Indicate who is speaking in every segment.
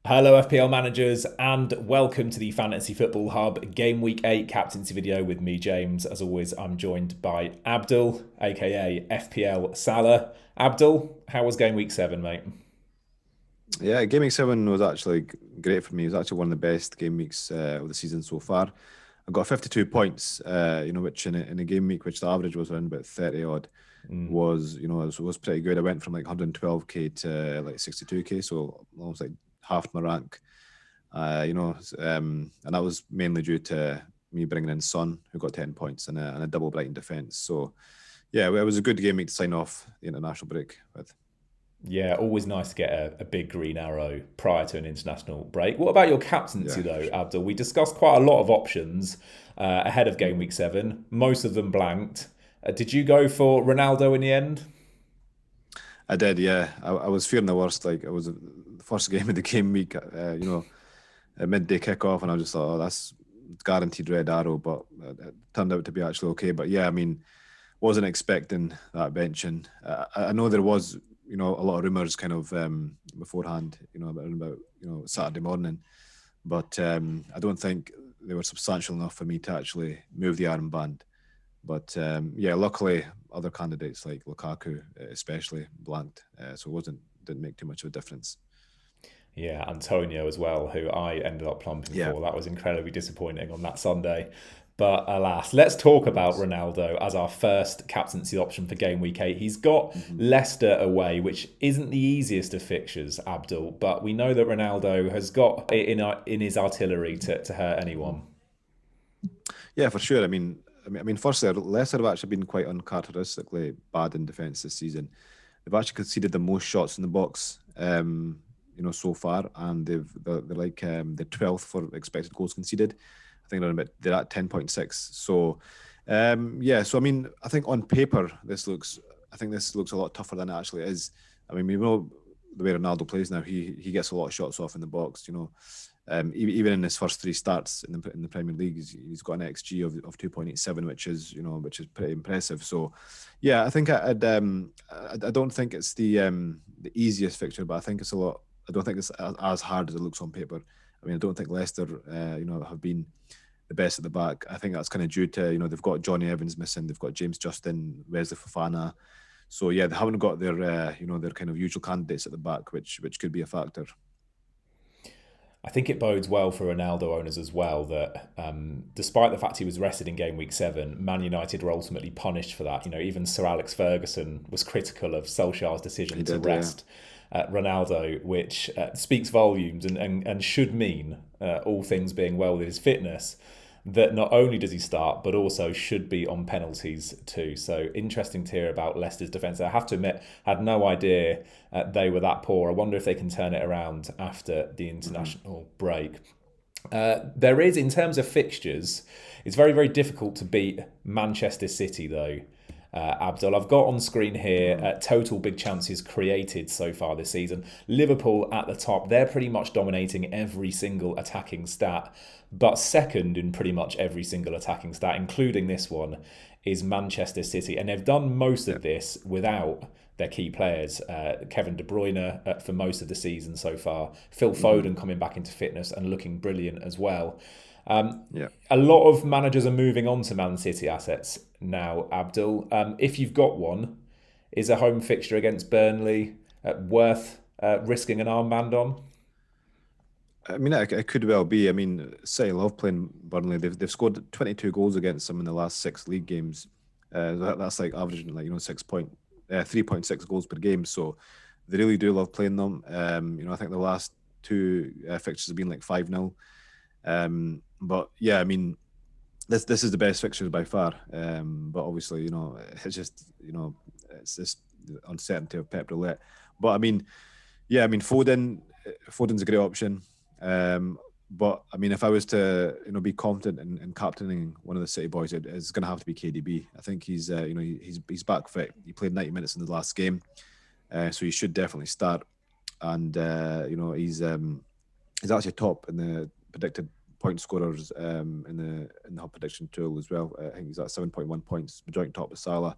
Speaker 1: Hello FPL managers and welcome to the Fantasy Football Hub Game Week 8 captaincy video with me, James. As always, I'm joined by Abdul, aka FPL Salah. Abdul, how was Game Week 7, mate?
Speaker 2: Yeah, Gaming 7 was actually great for me. It was actually one of the best game weeks of the season so far. I got 52 points, which in a game week, which the average was around about 30 odd, was pretty good. I went from like 112k to like 62k, so almost like half my rank. And that was mainly due to me bringing in Son, who got 10 points and a double Brighton defence. So, yeah, it was a good game week to sign off the international break with.
Speaker 1: Yeah, always nice to get a big green arrow prior to an international break. What about your captaincy
Speaker 2: Yeah, for
Speaker 1: though,
Speaker 2: sure.
Speaker 1: Abdul? We discussed quite a lot of options ahead of Game Week 7, most of them blanked. Did you go for Ronaldo in the end?
Speaker 2: I did, yeah. I was fearing the worst. Like it was the first game of the game week, a midday kickoff, and I just thought, oh, that's guaranteed red arrow. But it turned out to be actually okay. But yeah, I mean, wasn't expecting that benching. I know there was, a lot of rumors kind of beforehand, about Saturday morning, but I don't think they were substantial enough for me to actually move the armband. But yeah, luckily other candidates like Lukaku, especially blanked, so it didn't make too much of a difference.
Speaker 1: Yeah, Antonio as well, who I ended up plumping
Speaker 2: Yeah,
Speaker 1: for. That was incredibly disappointing on that Sunday. But alas, let's talk
Speaker 2: it
Speaker 1: about
Speaker 2: was.
Speaker 1: Ronaldo as our first captaincy option for Game Week 8. He's got
Speaker 2: Hmm.
Speaker 1: Leicester away, which isn't the easiest of fixtures, Abdul, but we know that Ronaldo has got it in his artillery to hurt anyone.
Speaker 2: Yeah, for sure. I mean, firstly, Leicester have actually been quite uncharacteristically bad in defence this season. They've actually conceded the most shots in the box, so far, and they're like the 12th for expected goals conceded. I think they're at 10.6. So, yeah. So I mean, I think on paper I think this looks a lot tougher than it actually is. I mean, we know the way Ronaldo plays now. He gets a lot of shots off in the box. Even in his first three starts in the Premier League, he's got an XG of 2.87, which is pretty impressive. So, yeah, I think I don't think it's the easiest fixture, but I think it's a lot. I don't think it's as hard as it looks on paper. I mean, I don't think Leicester, have been the best at the back. I think that's kind of due to they've got Johnny Evans missing, they've got James Justin, Wesley Fofana. So yeah, they haven't got their kind of usual candidates at the back, which could be a factor.
Speaker 1: I think it bodes well for Ronaldo owners as well that despite the fact he was rested in game week 7, Man United were ultimately punished for that. Even Sir Alex Ferguson was critical of Solskjaer's
Speaker 2: He
Speaker 1: decision to
Speaker 2: did, yeah.
Speaker 1: rest Ronaldo, which speaks volumes and should mean, all things being well with his fitness, that not only does he start, but also should be on penalties too. So interesting to hear about Leicester's defence. I have to admit, I had no idea they were that poor. I wonder if they can turn it around after the
Speaker 2: Hmm.
Speaker 1: international break. There is, in terms of fixtures, it's very, very difficult to beat Manchester City, though. Abdul, I've got on screen here
Speaker 2: Hmm.
Speaker 1: total big chances created so far this season. Liverpool at the top, they're pretty much dominating every single attacking stat, but second in pretty much every single attacking stat, including this one, is Manchester City. And they've done most
Speaker 2: Yeah.
Speaker 1: of this without their key players. Kevin De Bruyne for most of the season so far. Phil
Speaker 2: Hmm.
Speaker 1: Foden coming back into fitness and looking brilliant as well.
Speaker 2: Yeah.
Speaker 1: A lot of managers are moving on to Man City assets now, Abdul. If you've got one, is a home fixture against Burnley worth risking an armband on?
Speaker 2: I mean, it could well be. I mean, City love playing Burnley. They've scored 22 goals against them in the last six league games. That's like averaging 3.6 goals per game. So they really do love playing them. I think the last two fixtures have been like 5-0. But yeah, I mean, this is the best fixture by far. But obviously, it's just it's this uncertainty of Pep Roulette. But I mean, yeah, I mean Foden's a great option. But I mean, if I was to be confident in captaining one of the City boys, it's going to have to be KDB. I think he's back fit. He played 90 minutes in the last game, so he should definitely start. And he's actually top in the predicted point scorers in the hub prediction tool as well. I think he's at 7.1 points, joint top with Salah.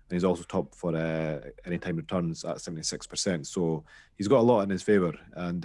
Speaker 2: and he's also top for anytime returns at 76%. So he's got a lot in his favour, and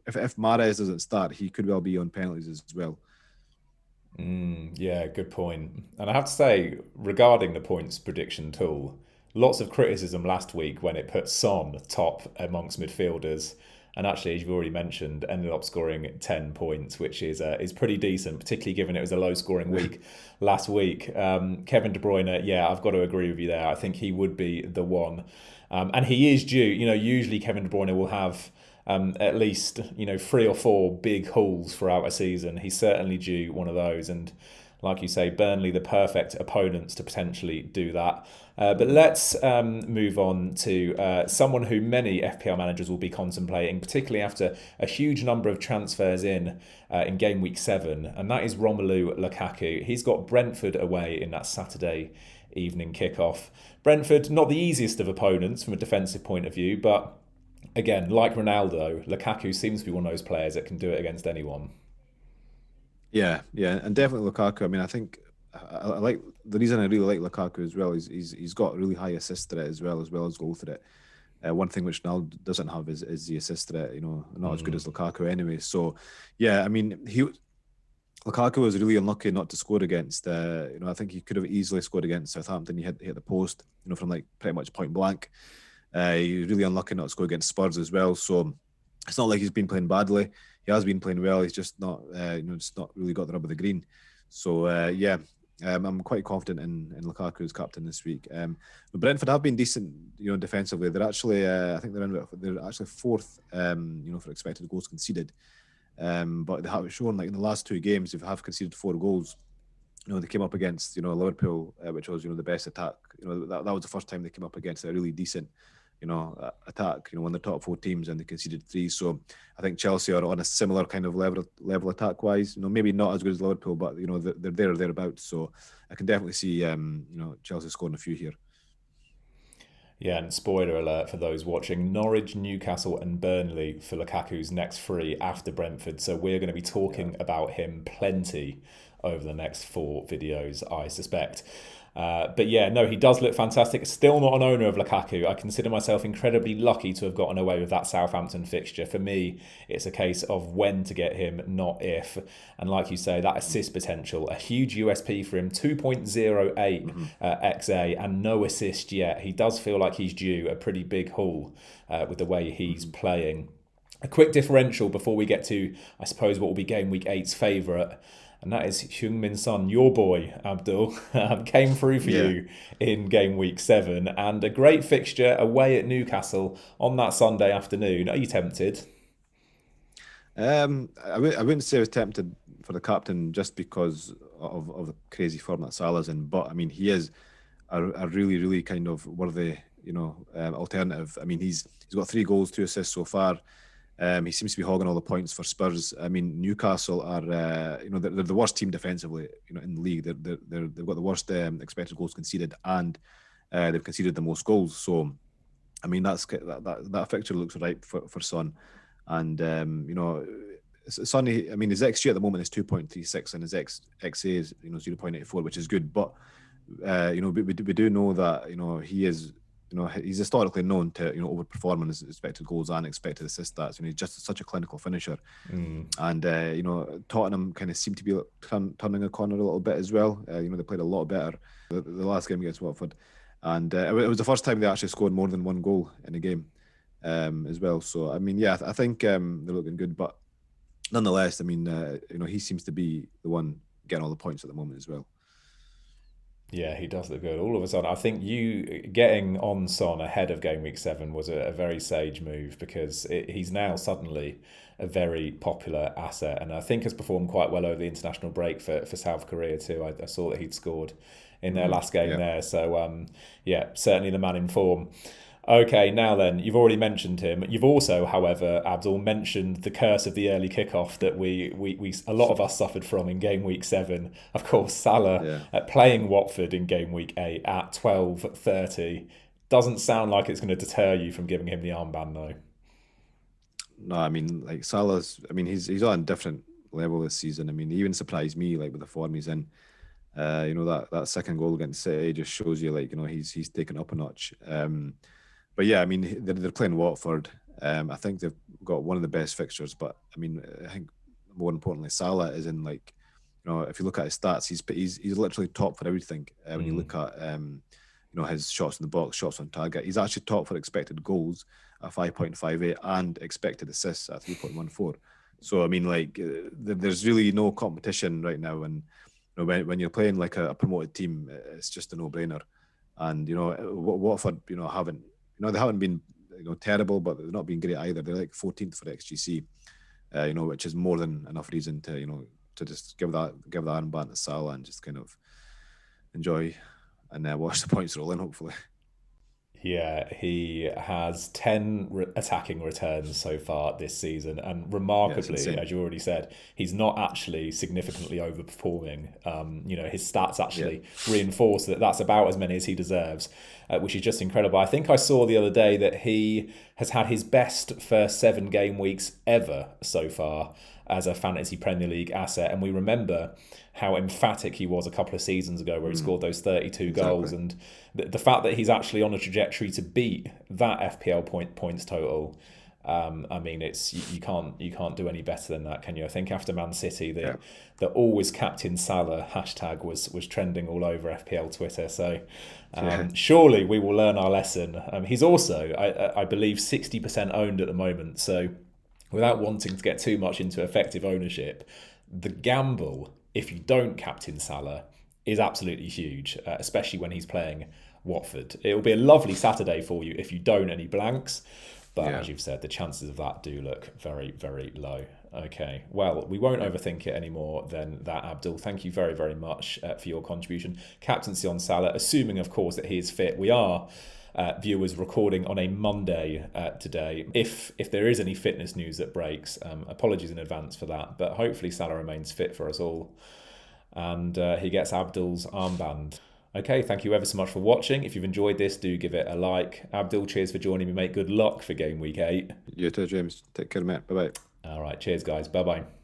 Speaker 2: if Mahrez doesn't start, he could well be on penalties as well.
Speaker 1: Yeah, good point. And I have to say, regarding the points prediction tool, lots of criticism last week when it put Son top amongst midfielders. And actually, as you've already mentioned, ended up scoring 10 points, which is pretty decent, particularly given it was a low scoring week last week. Kevin De Bruyne, yeah, I've got to agree with you there. I think he would be the one. And he is due. Usually Kevin De Bruyne will have at least 3 or 4 big hauls throughout a season. He's certainly due one of those, and like you say, Burnley the perfect opponents to potentially do that. But let's move on to someone who many FPL managers will be contemplating, particularly after a huge number of transfers in game week 7, and that is Romelu Lukaku. He's got Brentford away in that Saturday evening kickoff. Brentford, not the easiest of opponents from a defensive point of view, but again, like Ronaldo, Lukaku seems to be one of those players that can do it against anyone.
Speaker 2: Yeah, yeah, and definitely Lukaku. I mean, I think I like the reason I really like Lukaku as well is he's got really high assist threat as well as goal threat. One thing which Ronaldo doesn't have is the assist threat. Not as good as Lukaku anyway. So, yeah, I mean, Lukaku was really unlucky not to score against. I think he could have easily scored against Southampton. He hit the post, from like pretty much point blank. He was really unlucky not to score against Spurs as well. So it's not like he's been playing badly. He has been playing well. He's just not, just not really got the rub of the green. So yeah, I'm quite confident in Lukaku as captain this week. But Brentford have been decent, defensively. They're actually, I think they're actually fourth, for expected goals conceded. But they have shown like in the last 2 games, they have conceded 4 goals. They came up against, Liverpool, which was, the best attack. That was the first time they came up against a really decent, attack, one of the top 4 teams, and they conceded 3. So I think Chelsea are on a similar kind of level attack wise, maybe not as good as Liverpool, but, they're there or thereabouts. So I can definitely see, Chelsea scoring a few here.
Speaker 1: Yeah, and spoiler alert for those watching, Norwich, Newcastle and Burnley for Lukaku's next 3 after Brentford. So we're going to be talking about him plenty over the next 4 videos, I suspect. But yeah, no, he does look fantastic. Still not an owner of Lukaku. I consider myself incredibly lucky to have gotten away with that Southampton fixture. For me, it's a case of when to get him, not if. And like you say, that assist potential, a huge USP for him, 2.08 XA and no assist yet. He does feel like he's due a pretty big haul with the way he's playing. A quick differential before we get to, I suppose, what will be Game Week 8's favourite, and that is Heung-min Son, your boy, Abdul, came through for
Speaker 2: Yeah.
Speaker 1: you in Game Week 7, and a great fixture away at Newcastle on that Sunday afternoon. Are you tempted?
Speaker 2: I wouldn't say I was tempted for the captain just because of the crazy form that Salah's in, but I mean he is a really really kind of worthy alternative. I mean he's got 3 goals, 2 assists so far. He seems to be hogging all the points for Spurs. I mean Newcastle are they're the worst team defensively in the league. They've got the worst expected goals conceded, and they've conceded the most goals. So I mean that fixture looks right for Son. And Sonny, I mean, his XG at the moment is 2.36, and his XA is 0.84, which is good. But we do know that he is he's historically known to overperform on his expected goals and expected assist stats. He's just such a clinical finisher, and Tottenham kind of seem to be turning a corner a little bit as well. They played a lot better the last game against Watford, and it was the first time they actually scored more than 1 goal in a game. As well. So I mean, yeah, I think they're looking good, but nonetheless, I mean, he seems to be the one getting all the points at the moment as well.
Speaker 1: Yeah, he does look good. All of a sudden, I think you getting on Son ahead of Game Week 7 was a very sage move because he's now suddenly a very popular asset, and I think has performed quite well over the international break for South Korea too. I saw that he'd scored in their last game
Speaker 2: Yeah.
Speaker 1: there. So yeah, certainly the man in form. Okay, now then, you've already mentioned him. You've also, however, Abdul, mentioned the curse of the early kickoff that we a lot of us suffered from in Game Week 7. Of course, Salah
Speaker 2: Yeah.
Speaker 1: playing Watford in Game Week 8 at 12:30 doesn't sound like it's going to deter you from giving him the armband, though.
Speaker 2: No, I mean, like Salah's. I mean, he's on a different level this season. I mean, he even surprised me like with the form he's in. That second goal against City just shows you, like, he's taken up a notch. But yeah, I mean, they're playing Watford. I think they've got one of the best fixtures. But I mean, I think more importantly, Salah is in, like, if you look at his stats, he's literally top for everything. When you look at his shots in the box, shots on target, he's actually top for expected goals at 5.58 and expected assists at 3.14. So I mean, like, there's really no competition right now, and when you're playing like a promoted team, it's just a no-brainer. And Watford, they haven't been terrible, but they've not been great either. They're like 14th for XGC, which is more than enough reason to just give that armband to Salah and just kind of enjoy and watch the points roll in, hopefully.
Speaker 1: Yeah, he has 10 attacking returns so far this season. And remarkably, as you already said, he's not actually significantly overperforming. His stats actually reinforce that that's about as many as he deserves, which is just incredible. I think I saw the other day that he has had his best first 7 game weeks ever so far as a fantasy Premier League asset. And we remember how emphatic he was a couple of seasons ago where he scored those 32 goals. And the fact that he's actually on a trajectory to beat that FPL points total, I mean, you can't do any better than that, can you? I think after Man City, the always captain Salah hashtag was trending all over FPL Twitter. So surely we will learn our lesson. He's also, I believe, 60% owned at the moment. So without wanting to get too much into effective ownership, the gamble, if you don't captain Salah, is absolutely huge, especially when he's playing Watford. It will be a lovely Saturday for you if you don't any blanks. But as you've said, the chances of that do look very, very low. Okay, well, we won't overthink it anymore than that, Abdul. Thank you very, very much for your contribution. Captaincy on Salah, assuming, of course, that he is fit. We are viewers recording on a Monday today. If there is any fitness news that breaks, apologies in advance for that. But hopefully Salah remains fit for us all. And he gets Abdul's armband. Okay, thank you ever so much for watching. If you've enjoyed this, do give it a like. Abdul, cheers for joining me, mate. Good luck for game week 8.
Speaker 2: You too, James. Take care, mate. Bye-bye.
Speaker 1: All right, cheers, guys. Bye-bye.